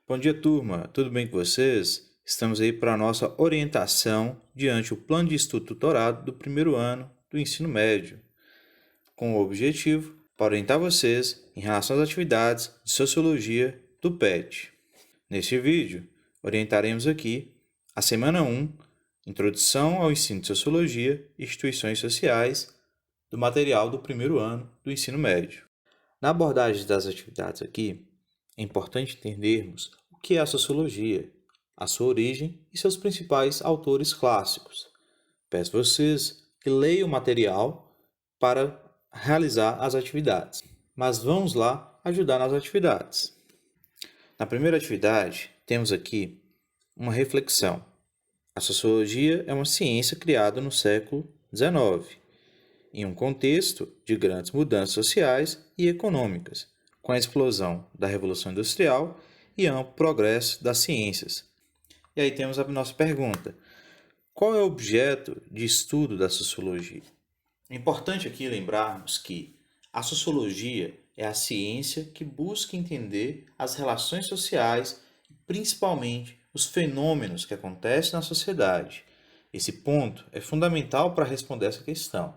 Bom dia, turma. Tudo bem com vocês? Estamos aí para a nossa orientação diante do plano de estudo tutorado do primeiro ano do ensino médio, com o objetivo para orientar vocês em relação às atividades de sociologia do PET. Neste vídeo, orientaremos aqui a semana 1, Introdução ao ensino de sociologia e instituições sociais, do material do primeiro ano do ensino médio. Na abordagem das atividades aqui, é importante entendermos o que é a sociologia, a sua origem e seus principais autores clássicos. Peço a vocês que leiam o material para realizar as atividades, mas vamos lá ajudar nas atividades. Na primeira atividade, temos aqui uma reflexão. A sociologia é uma ciência criada no século XIX, em um contexto de grandes mudanças sociais e econômicas, com a explosão da Revolução Industrial e amplo progresso das ciências. E aí temos a nossa pergunta: qual é o objeto de estudo da sociologia? É importante aqui lembrarmos que a sociologia é a ciência que busca entender as relações sociais, principalmente os fenômenos que acontecem na sociedade. Esse ponto é fundamental para responder essa questão.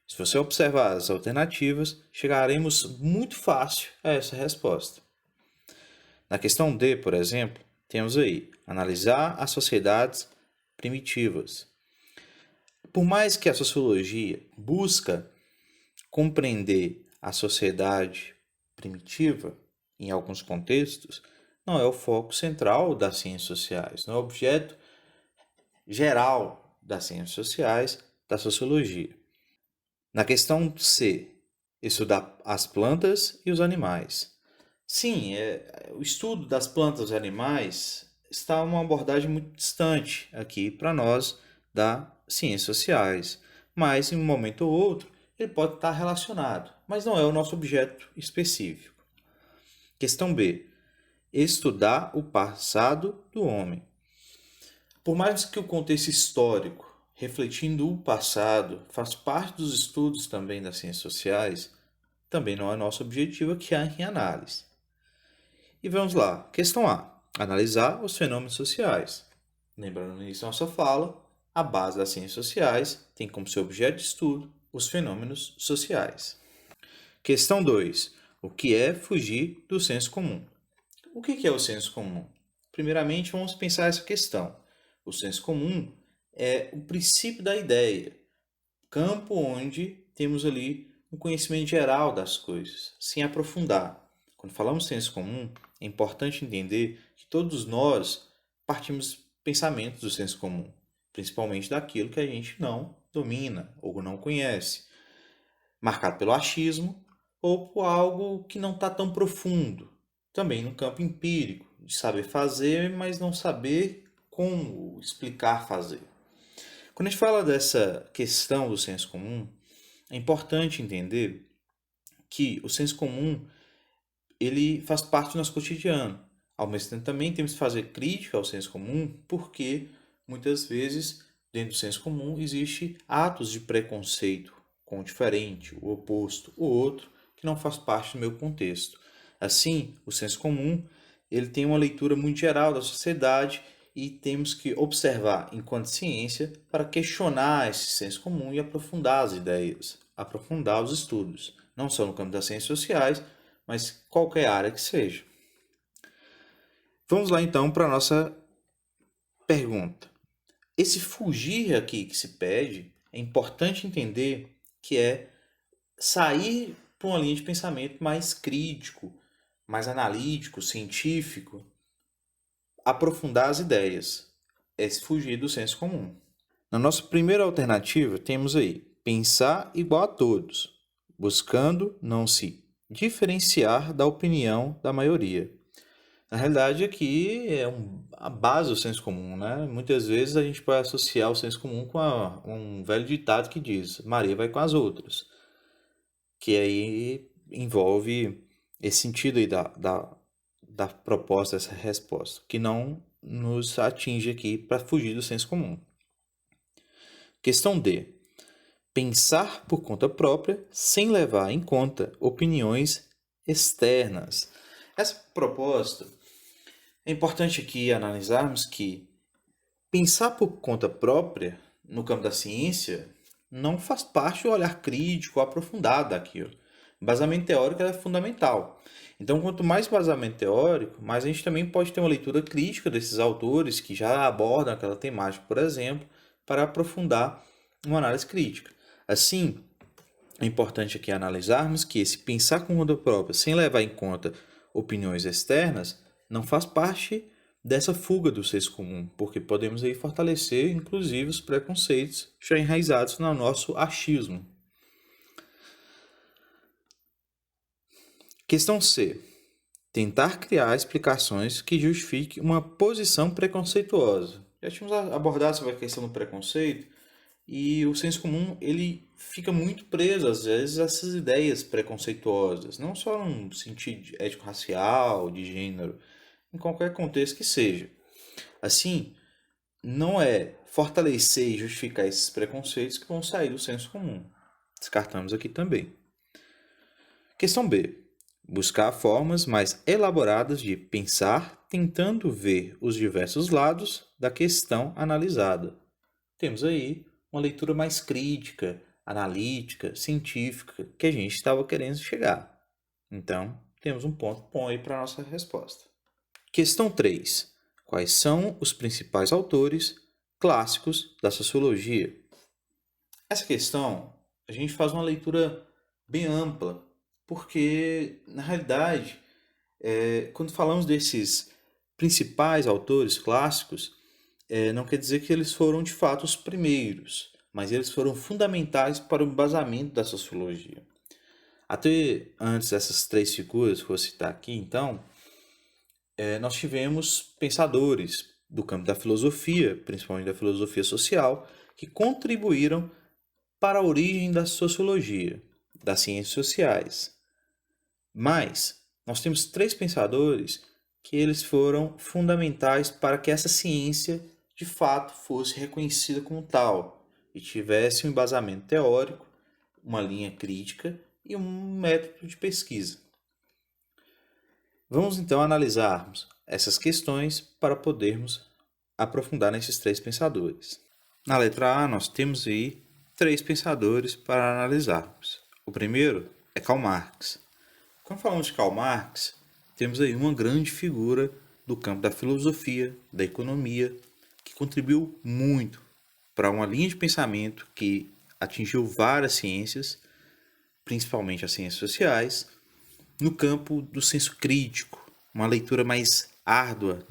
Se você observar as alternativas, chegaremos muito fácil a essa resposta. Na questão D, por exemplo, temos aí analisar as sociedades primitivas. Por mais que a sociologia busca compreender a sociedade primitiva, em alguns contextos, não é o foco central das ciências sociais, não é o objeto geral das ciências sociais, da sociologia. Na questão C, estudar as plantas e os animais. Sim, o estudo das plantas e animais está uma abordagem muito distante aqui para nós das ciências sociais, mas em um momento ou outro ele pode estar relacionado, mas não é o nosso objeto específico. Questão B, estudar o passado do homem. Por mais que o contexto histórico, refletindo o passado, faz parte dos estudos também das ciências sociais, também não é nosso objetivo aqui em análise. E vamos lá. Questão A. Analisar os fenômenos sociais. Lembrando no início da nossa fala, a base das ciências sociais tem como seu objeto de estudo os fenômenos sociais. Questão 2. O que é fugir do senso comum? O que é o senso comum? Primeiramente, vamos pensar essa questão. O senso comum é o princípio da ideia, campo onde temos ali um conhecimento geral das coisas, sem aprofundar. Quando falamos senso comum, é importante entender que todos nós partimos pensamentos do senso comum, principalmente daquilo que a gente não domina ou não conhece, marcado pelo achismo ou por algo que não está tão profundo, também no campo empírico, de saber fazer, mas não saber como explicar fazer. Quando a gente fala dessa questão do senso comum, é importante entender que o senso comum ele faz parte do nosso cotidiano. Ao mesmo tempo, também temos que fazer crítica ao senso comum, porque muitas vezes, dentro do senso comum, existe atos de preconceito com o diferente, o oposto, o outro, que não faz parte do meu contexto. Assim, o senso comum ele tem uma leitura muito geral da sociedade e temos que observar enquanto ciência para questionar esse senso comum e aprofundar as ideias, aprofundar os estudos, não só no campo das ciências sociais, mas qualquer área que seja. Vamos lá então para a nossa pergunta. Esse fugir aqui que se pede, é importante entender que é sair para uma linha de pensamento mais crítico, mais analítico, científico, aprofundar as ideias, é fugir do senso comum. Na nossa primeira alternativa, temos aí pensar igual a todos, buscando não se diferenciar da opinião da maioria. Na realidade, aqui é a base do senso comum, né? Muitas vezes a gente pode associar o senso comum com um velho ditado que diz Maria vai com as outras, que aí envolve esse sentido aí da proposta, dessa resposta, que não nos atinge aqui para fugir do senso comum. Questão D. pensar por conta própria sem levar em conta opiniões externas. Essa proposta é importante aqui analisarmos que pensar por conta própria no campo da ciência não faz parte do olhar crítico aprofundado daquilo. O embasamento teórico é fundamental. Então, quanto mais embasamento teórico, mais a gente também pode ter uma leitura crítica desses autores que já abordam aquela temática, por exemplo, para aprofundar uma análise crítica. Assim, é importante aqui analisarmos que esse pensar com conta própria, sem levar em conta opiniões externas, não faz parte dessa fuga do senso comum, porque podemos aí fortalecer, inclusive, os preconceitos já enraizados no nosso achismo. Questão C. Tentar criar explicações que justifiquem uma posição preconceituosa. Já tínhamos abordado sobre a questão do preconceito, e o senso comum ele fica muito preso, às vezes, a essas ideias preconceituosas, não só no sentido ético-racial, de gênero, em qualquer contexto que seja. Assim, não é fortalecer e justificar esses preconceitos que vão sair do senso comum. Descartamos aqui também. Questão B. Buscar formas mais elaboradas de pensar, tentando ver os diversos lados da questão analisada. Temos aí uma leitura mais crítica, analítica, científica, que a gente estava querendo chegar. Então, temos um ponto bom aí para a nossa resposta. Questão 3. Quais são os principais autores clássicos da sociologia? Essa questão, a gente faz uma leitura bem ampla, porque, na realidade, quando falamos desses principais autores clássicos, não quer dizer que eles foram de fato os primeiros, mas eles foram fundamentais para o embasamento da sociologia. Até antes dessas três figuras que eu vou citar aqui, então, nós tivemos pensadores do campo da filosofia, principalmente da filosofia social, que contribuíram para a origem da sociologia, das ciências sociais. Mas nós temos três pensadores que eles foram fundamentais para que essa ciência de fato fosse reconhecida como tal e tivesse um embasamento teórico, uma linha crítica e um método de pesquisa. Vamos então analisarmos essas questões para podermos aprofundar nesses três pensadores. Na letra A, nós temos aí três pensadores para analisarmos. O primeiro é Karl Marx. Quando falamos de Karl Marx, temos aí uma grande figura do campo da filosofia, da economia, que contribuiu muito para uma linha de pensamento que atingiu várias ciências, principalmente as ciências sociais, no campo do senso crítico, uma leitura mais árdua,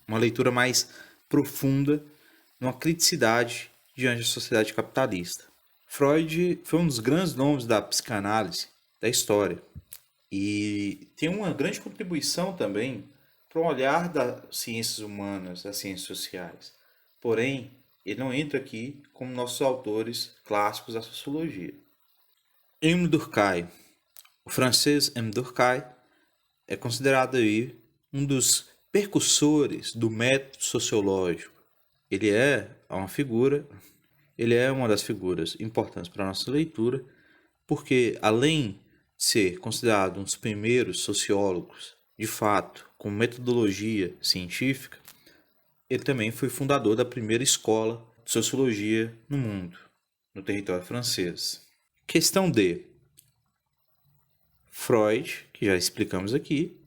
uma leitura mais profunda, uma criticidade diante da sociedade capitalista. Freud foi um dos grandes nomes da psicanálise da história e tem uma grande contribuição também para o olhar das ciências humanas, das ciências sociais. Porém, ele não entra aqui como nossos autores clássicos da sociologia. Emile Durkheim. O francês Emile Durkheim é considerado aí um dos percussores do método sociológico. Ele é uma das figuras importantes para a nossa leitura, porque além de ser considerado um dos primeiros sociólogos, de fato, com metodologia científica, ele também foi fundador da primeira escola de sociologia no mundo, no território francês. Questão D. Freud, que já explicamos aqui,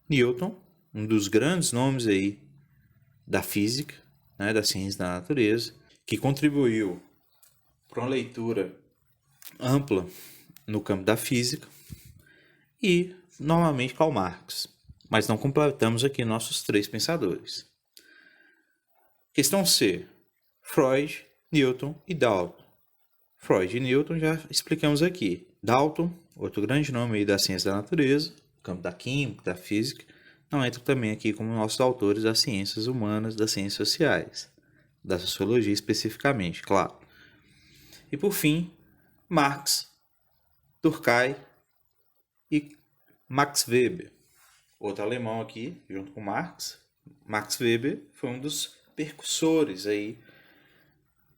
Newton, um dos grandes nomes aí da física, da ciência da natureza, que contribuiu para uma leitura ampla no campo da física, e, novamente, Karl Marx. Mas não completamos aqui nossos três pensadores. Questão C. Freud, Newton e Dalton. Freud e Newton já explicamos aqui. Dalton, outro grande nome aí da ciência da natureza, campo da química, da física, não entra também aqui como nossos autores das ciências humanas, das ciências sociais, da sociologia especificamente, claro. E por fim, Marx, Durkheim e Max Weber. Outro alemão aqui, junto com Marx. Max Weber foi um dos percussores aí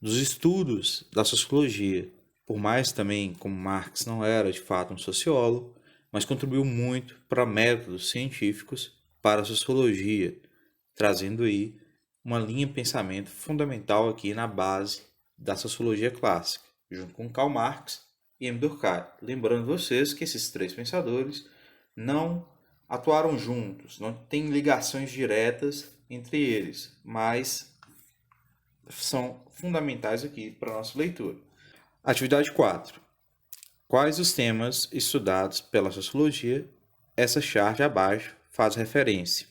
dos estudos da sociologia. Por mais também, como Marx não era de fato um sociólogo, mas contribuiu muito para métodos científicos para a sociologia, trazendo aí uma linha de pensamento fundamental aqui na base da sociologia clássica, junto com Karl Marx e M. Durkheim. Lembrando vocês que esses três pensadores não atuaram juntos, não tem ligações diretas entre eles, mas são fundamentais aqui para a nossa leitura. Atividade 4. Quais os temas estudados pela sociologia? Essa chart abaixo faz referência.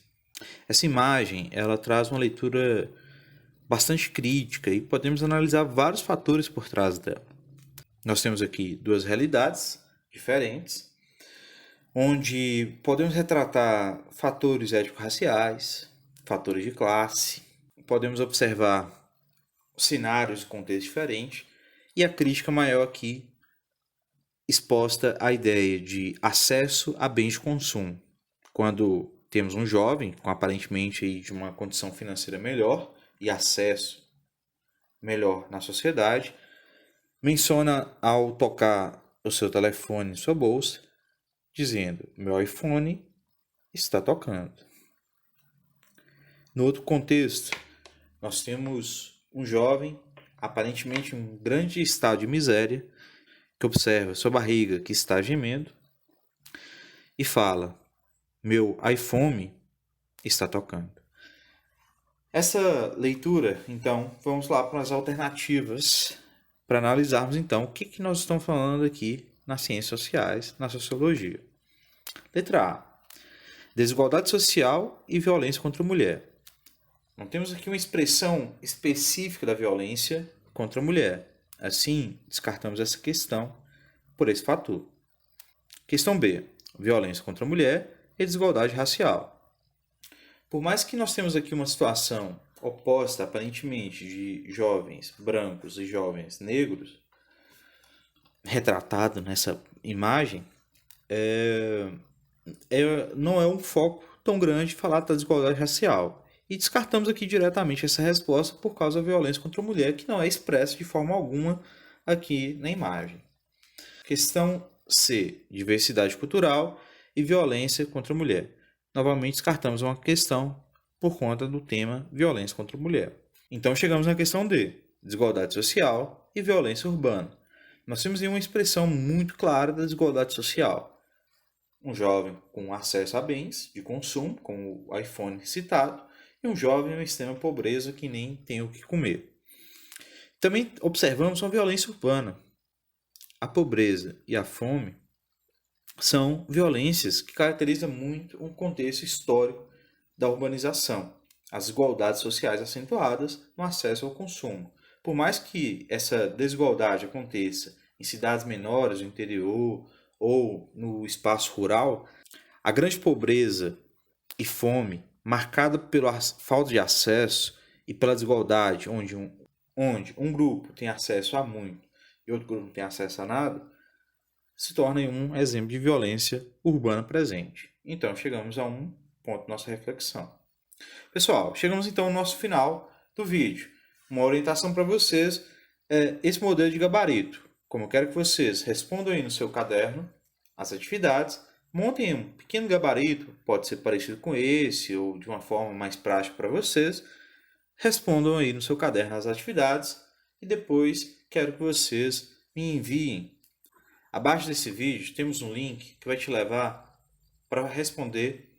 Essa imagem ela traz uma leitura bastante crítica e podemos analisar vários fatores por trás dela. Nós temos aqui duas realidades diferentes, onde podemos retratar fatores étnico-raciais, fatores de classe, podemos observar cenários e contextos diferentes, e a crítica maior aqui exposta à ideia de acesso a bens de consumo. Quando temos um jovem com aparentemente de uma condição financeira melhor e acesso melhor na sociedade, menciona ao tocar o seu telefone em sua bolsa, dizendo: meu iPhone está tocando. No outro contexto, nós temos um jovem, aparentemente em um grande estado de miséria, que observa sua barriga que está gemendo e fala: meu iPhone está tocando. Essa leitura, então, vamos lá para as alternativas para analisarmos então o que nós estamos falando aqui nas ciências sociais, na sociologia. Letra A. Desigualdade social e violência contra a mulher. Não temos aqui uma expressão específica da violência contra a mulher. Assim, descartamos essa questão por esse fator. Questão B. Violência contra a mulher e desigualdade racial. Por mais que nós temos aqui uma situação oposta, aparentemente, de jovens brancos e jovens negros, retratado nessa imagem, não é um foco tão grande falar da desigualdade racial. E descartamos aqui diretamente essa resposta por causa da violência contra a mulher, que não é expressa de forma alguma aqui na imagem. Questão C. Diversidade cultural e violência contra a mulher. Novamente descartamos uma questão por conta do tema violência contra a mulher. Então chegamos na questão D. Desigualdade social e violência urbana. Nós temos aí uma expressão muito clara da desigualdade social. Um jovem com acesso a bens de consumo, como o iPhone citado, e um jovem em extrema pobreza que nem tem o que comer. Também observamos uma violência urbana. A pobreza e a fome são violências que caracterizam muito o contexto histórico da urbanização, as desigualdades sociais acentuadas no acesso ao consumo. Por mais que essa desigualdade aconteça em cidades menores, no interior ou no espaço rural, a grande pobreza e fome, marcada pela falta de acesso e pela desigualdade, onde um grupo tem acesso a muito e outro grupo não tem acesso a nada, se torna um exemplo de violência urbana presente. Então, chegamos a um ponto da nossa reflexão. Pessoal, chegamos então ao nosso final do vídeo. Uma orientação para vocês é esse modelo de gabarito. Como eu quero que vocês respondam aí no seu caderno as atividades, montem um pequeno gabarito, pode ser parecido com esse ou de uma forma mais prática para vocês. Respondam aí no seu caderno as atividades e depois quero que vocês me enviem. Abaixo desse vídeo temos um link que vai te levar para responder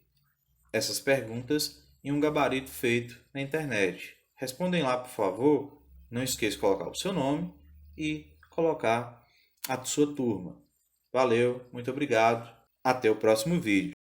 essas perguntas em um gabarito feito na internet. Respondem lá, por favor. Não esqueça de colocar o seu nome e colocar a sua turma. Valeu, muito obrigado. Até o próximo vídeo.